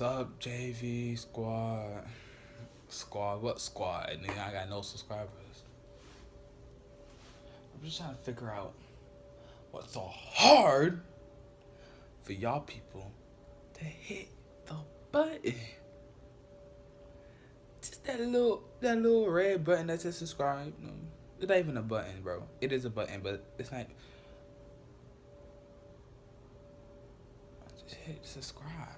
What's up, JV squad? Squad, what squad? Nigga, I got no subscribers. I'm just trying to figure out what's so hard for y'all people to hit the button. Just that little red button that says subscribe. No, it's not even a button, bro. It is a button, but it's not. Just hit subscribe.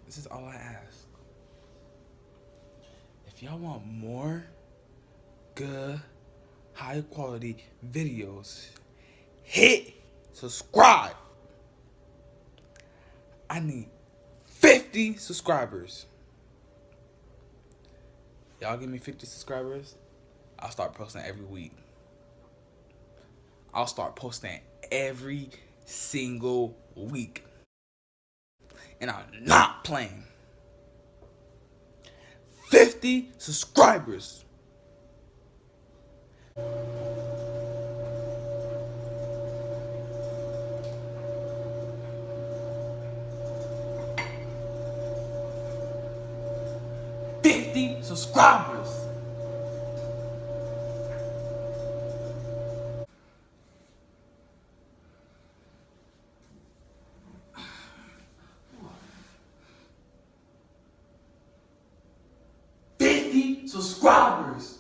This is all I ask. If y'all want more good, high quality videos, hit subscribe. I need 50 subscribers. Y'all give me 50 subscribers, I'll start posting every week. I'll start posting every single week. And I'm not playing. 50 subscribers. Subscribers. Subscribers.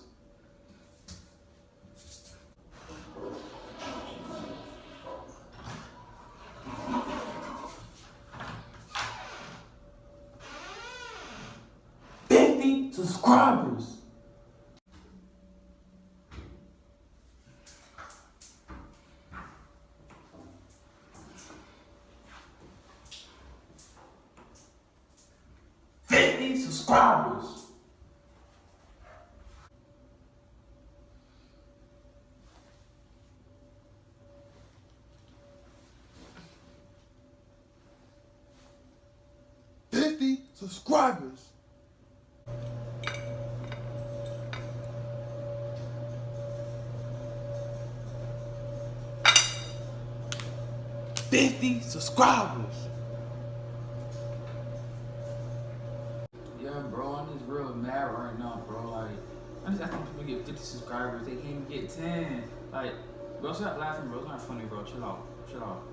50 subscribers. 50 subscribers. 50 subscribers. 50 subscribers. Yeah, bro, I'm just real mad right now, bro. Like, I'm just asking people to get 50 subscribers. They can't even get 10. Like, bro, stop laughing, bro. It's not funny, bro. Chill out. Chill out.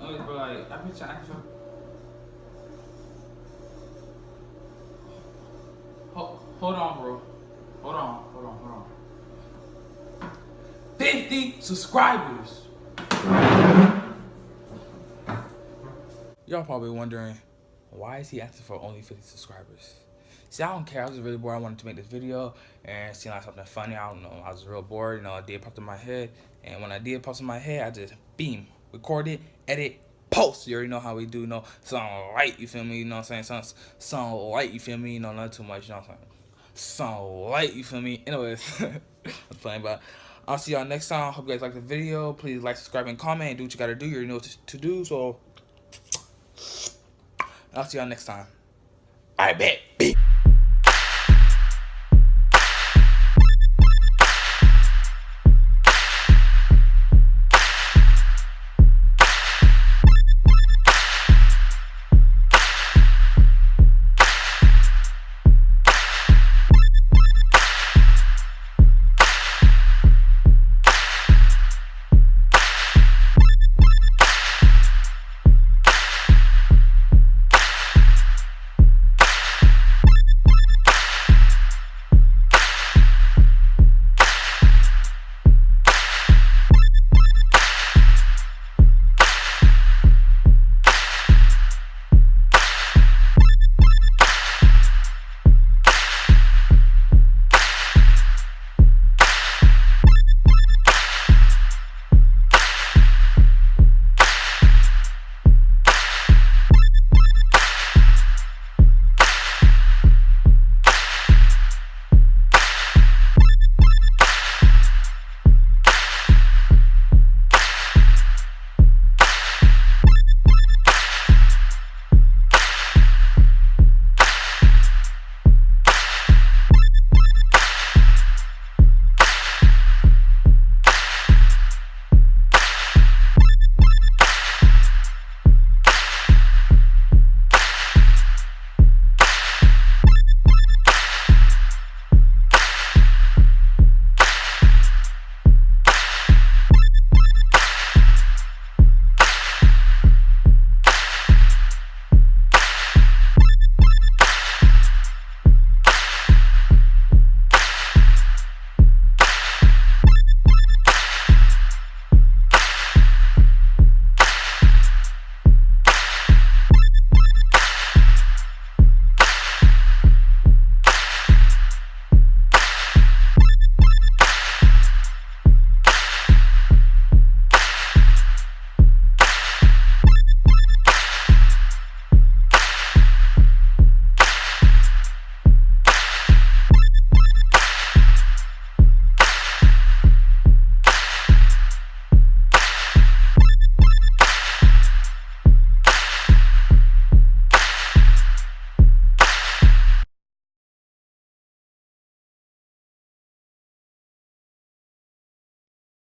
Anyways, bro, like, I've been trying to. Hold on, bro. Hold on. 50 subscribers. Y'all probably wondering, why is he asking for only 50 subscribers? See, I don't care. I was just really bored. I wanted to make this video and seeing like something funny. I don't know. I was real bored. You know, a idea popped in my head. And when an idea pops in my head, I just record it, edit, post. You already know how we do. You know, sound light. You feel me? You know what I'm saying? Sound light. You feel me? You know, not too much. You know what I'm saying? Sound light. You feel me? Anyways, I'm playing, but I'll see y'all next time. Hope you guys like the video. Please like, subscribe, and comment. And do what you gotta do. You already know what to do. So I'll see y'all next time. I bet.